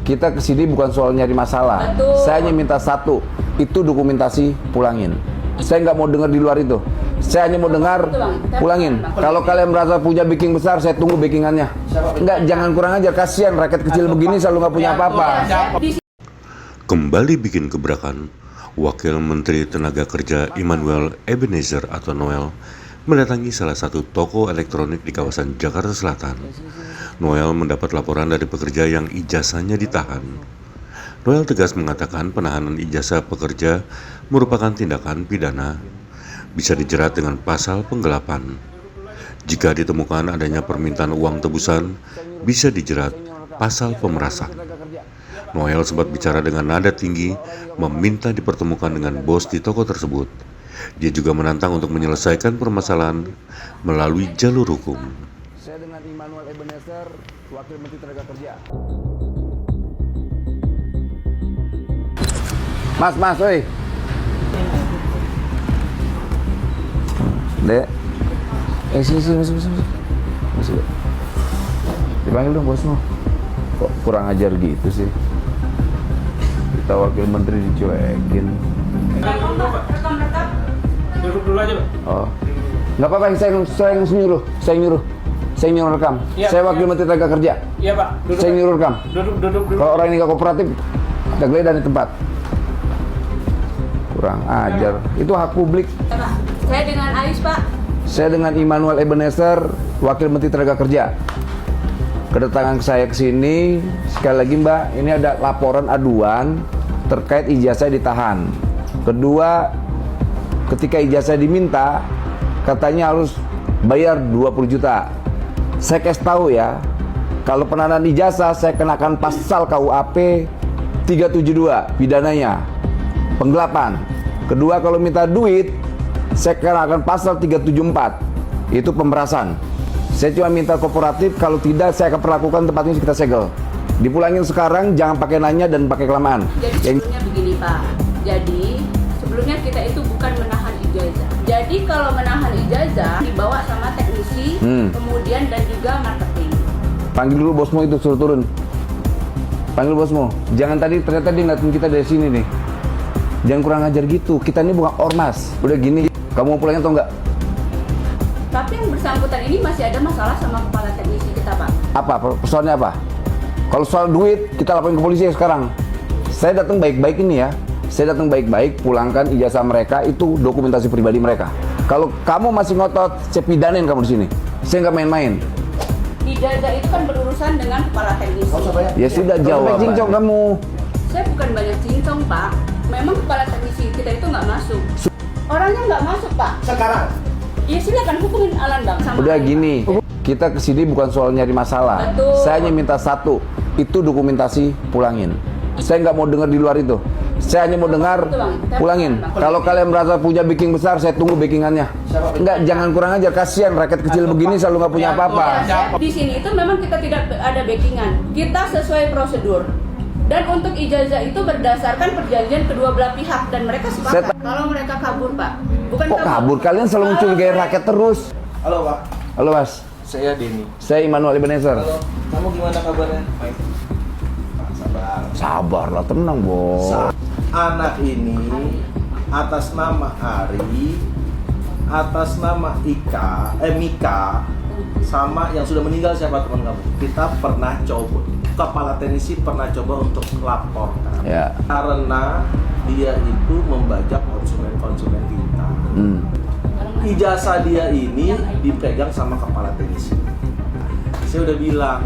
kita kesini bukan soal nyari masalah. Betul. Saya hanya minta satu, itu dokumentasi pulangin. Saya nggak mau dengar di luar itu. Saya hanya mau dengar, pulangin. Kalau kalian merasa punya backing besar, saya tunggu backingannya. Enggak, jangan kurang ajar, kasihan rakyat kecil begini selalu nggak punya apa-apa. Kembali bikin gebrakan, Wakil Menteri Tenaga Kerja Immanuel Ebenezer atau Noel mendatangi salah satu toko elektronik di kawasan Jakarta Selatan. Noel mendapat laporan dari pekerja yang ijazahnya ditahan. Noel tegas mengatakan penahanan ijazah pekerja merupakan tindakan pidana, bisa dijerat dengan pasal penggelapan. Jika ditemukan adanya permintaan uang tebusan, bisa dijerat pasal pemerasan. Noel sempat bicara dengan nada tinggi, meminta dipertemukan dengan bos di toko tersebut. Dia juga menantang untuk menyelesaikan permasalahan melalui jalur hukum. Saya dengan Immanuel Ebenezer, Wakil Menteri Tenaga Kerja. Mas, oi. Dek. Sini, masuk. Dipanggil dong bosmu. Kok kurang ajar gitu sih? Kita Wakil Menteri dicuekin. Duduk dulu aja, Pak. Oh, nggak apa-apa, saya nyuruh rekam. Ya, Saya Wakil Menteri Tenaga Kerja. Iya, Pak. Duduk. Saya nyuruh rekam. Duduk. Kalau orang ini nggak kooperatif, kita geledah di tempat. Kurang ajar. Itu hak publik. Pak, saya dengan Ais, Pak. Saya dengan Immanuel Ebenezer, Wakil Menteri Tenaga Kerja. Kedatangan saya ke sini, sekali lagi Mbak, ini ada laporan aduan terkait ijazah ditahan. Kedua, ketika ijazah diminta, katanya harus bayar 20 juta. Saya kasih tahu ya, kalau penahanan ijazah saya kenakan pasal KUHP 372 pidananya, penggelapan. Kedua, kalau minta duit, saya kenakan pasal 374, itu pemerasan. Saya cuma minta kooperatif, kalau tidak saya akan perlakukan tempat ini kita segel. Dipulangin sekarang, jangan pakai nanya dan pakai kelamaan. Jadi sebelumnya begini Pak, jadi sebelumnya kita itu bukan menahan ijazah. Jadi kalau menahan ijazah dibawa sama teknisi, kemudian dan juga marketing. Panggil dulu bosmu itu, suruh turun. Panggil bosmu. Jangan tadi ternyata dia ngeliatin kita dari sini nih. Jangan kurang ajar gitu, kita ini bukan ormas. Udah gini, kamu mau pulangin atau enggak? Tapi yang bersangkutan ini masih ada masalah sama kepala teknisi kita Pak. Apa? Persoalannya apa? Kalau soal duit, kita laporin ke polisi sekarang. Saya datang baik-baik ini ya. Saya datang baik-baik, pulangkan ijazah mereka, itu dokumentasi pribadi mereka. Kalau kamu masih ngotot, saya pidanin kamu di sini. Saya nggak main-main. Ijazah itu kan berurusan dengan kepala teknisi. Ya sudah, jawab. Cincong kamu. Saya bukan banyak cincong Pak. Memang kepala teknisi kita itu nggak masuk. Orangnya nggak masuk Pak. Sekarang. Ya silakan hubungin Alan Bang. Sama Udah Alan. gini, kita kesini bukan soal nyari masalah. Betul. Saya hanya minta satu, itu dokumentasi pulangin. Saya nggak mau dengar di luar itu. Saya hanya mau dengar, Betul, Bang. pulangin. Kalau kalian merasa punya backing besar, saya tunggu backingannya. Enggak, jangan kurang ajar, kasihan rakyat kecil begini selalu nggak punya apa-apa. Di sini itu memang kita tidak ada backingan. Kita sesuai prosedur. Dan untuk ijazah itu berdasarkan perjanjian kedua belah pihak dan mereka sepakat. Kalau mereka kabur Pak, bukan Kok kabur? Kalian selalu mencurigai rakyat terus. Halo, Pak. Halo Mas, Saya Denny. saya Immanuel Ebenezer. Halo. Kamu gimana kabarnya? Baik. Pak, sabar. Sabarlah, tenang bos. Anak ini atas nama Ari, atas nama Mika, sama yang sudah meninggal siapa teman kamu? Kita pernah coba, kepala teknisi pernah coba untuk melaporkan. Ya. Karena dia itu membajak konsumen kita. Ijazah dia ini dipegang sama kepala teknisi. Saya udah bilang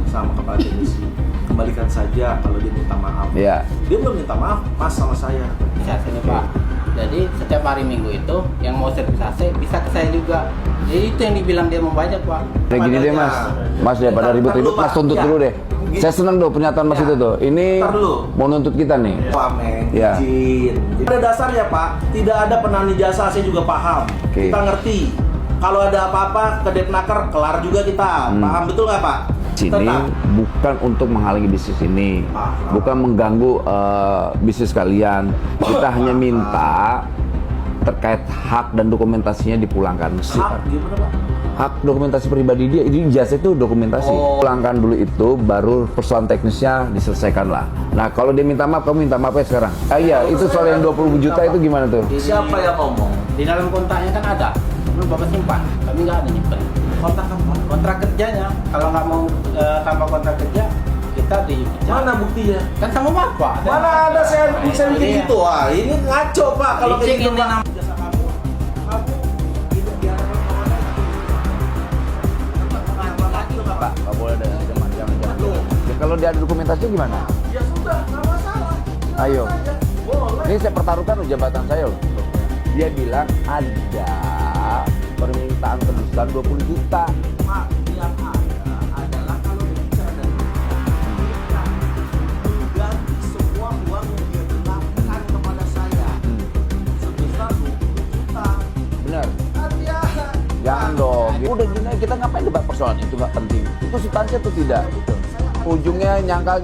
sama kepala teknisi, kembalikan saja kalau dia minta maaf. Ya. Dia belum minta maaf, pas sama saya. Bisa sini Pak. Jadi setiap hari Minggu itu yang mau servisasi bisa ke saya juga. Jadi itu yang dibilang dia membajak Pak. Kayak gini deh Mas, Mas daripada ribut-ribut, Mas tuntut Ya. dulu deh. Saya senang tuh pernyataan Mas Ya. itu tuh. Ini Ntar dulu. mau nuntut kita nih. Pamen, Ya. izin. Pada dasarnya Pak, tidak ada penahan ijazah, saya juga paham. Oke. Kita ngerti. Kalau ada apa-apa ke Depnaker, kelar juga kita. Paham betul nggak Pak? Sini Tetap. bukan untuk menghalangi bisnis ini, bukan mengganggu bisnis kalian. Kita hanya minta terkait hak dan dokumentasinya dipulangkan. Hak gimana Pak? Hak dokumentasi pribadi dia, ini ijazah itu dokumentasi. Pulangkan dulu itu, baru persoalan teknisnya diselesaikan lah. Nah kalau dia minta maaf, kamu minta maaf ya sekarang. Iya, itu soal yang 20 juta itu gimana tuh? Siapa yang ngomong? Di dalam kontraknya kan ada. Belum Bapak simpan. Kami nggak ada nyimpen. Kontrak apa? Kontrak kerjanya. Kalau nggak mau tambah kontrak kerja, kita dipecat. Mana buktinya? Kan sama Bapak. Mana ada saya bisa bikin gitu? Wah, ini ngaco Pak kalau kayak gitu Pak. Jasa kamu hidup di hadapan kawan lagi loh Pak. Nggak boleh ada jangan. Ya, kalau dia ada dokumentasinya gimana? Ya sudah, nggak masalah. Ayo. Boleh. Ini saya pertaruhkan loh jabatan saya loh. Dia bilang ada permintaan tebusan 20 juta. Pak, yang ada adalah kalau bicara dari ganti semua uang yang dia berikan kepada saya sebesar 20 juta. Benar. Ya, Jangan dong. Udah gini kita ngapain debat persoalan itu nggak penting. Itu substansi atau tidak? Ujungnya nyangkal,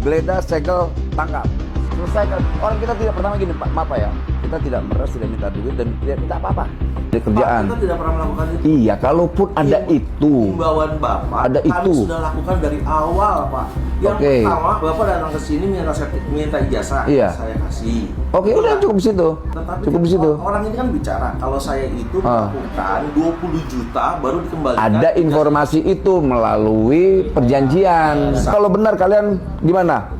geledah, segel, tangkap. Selesaikan. Orang kita tidak pertama gini, Pak, maaf ya. Kita tidak meres, tidak minta duit dan tidak minta apa-apa. Di kerjaan. Pak, kita tidak pernah melakukan itu. Iya, kalaupun ada itu. Himbauan Bapak, Ada kami itu. sudah lakukan dari awal, Pak. Yang Oke. pertama, Bapak datang ke sini minta ijazah, Iya. saya kasih. Oke, udah cukup di situ. Tetapi Cukup di kan situ. orang ini kan bicara kalau saya itu melakukan 20 juta baru dikembalikan. Ada informasi itu melalui perjanjian. Kalau benar kalian gimana?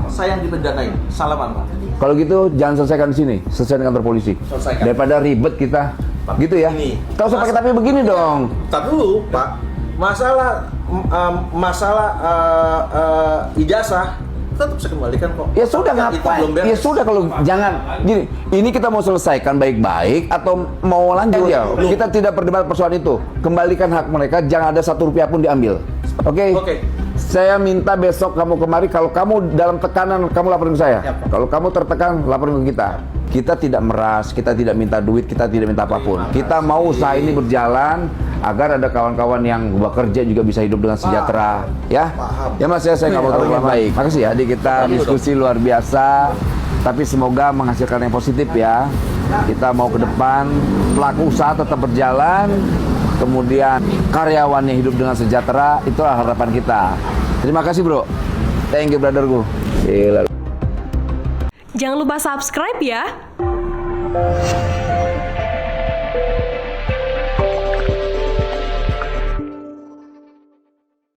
Saya yang dipidanain. Salaman, Pak. Kalau gitu jangan selesaikan di sini, selesai di kantor polisi. Selesaikan. Daripada ribet kita. Tapi Gitu ya. begini. Kau usah pakai tapi begini dong. Tapi dulu, Pak, masalah ijazah tetap saya kembalikan kok. Ya sudah Itu ngapain? belum beres. Ya sudah kalau jangan gini. Ini kita mau selesaikan baik-baik atau mau lanjut ya? Kita tidak berdebat persoalan itu. Kembalikan hak mereka, jangan ada 1 rupiah pun diambil. Oke? Oke. Saya minta besok kamu kemari. Kalau kamu dalam tekanan, kamu laporin ke saya. Kalau kamu tertekan, laporin ke kita. Kita tidak meras, kita tidak minta duit, kita tidak minta apapun. Kita mau usaha ini berjalan agar ada kawan-kawan yang bekerja juga bisa hidup dengan sejahtera. Ya, Paham. ya Mas, saya nggak mau terlalu baik. Makasih ya, adik kita diskusi luar biasa. Tapi semoga menghasilkan yang positif ya. Kita mau ke depan, pelaku usaha tetap berjalan. Kemudian karyawannya hidup dengan sejahtera, itulah harapan kita. Terima kasih bro. Thank you brotherku. Gila. Jangan lupa subscribe ya.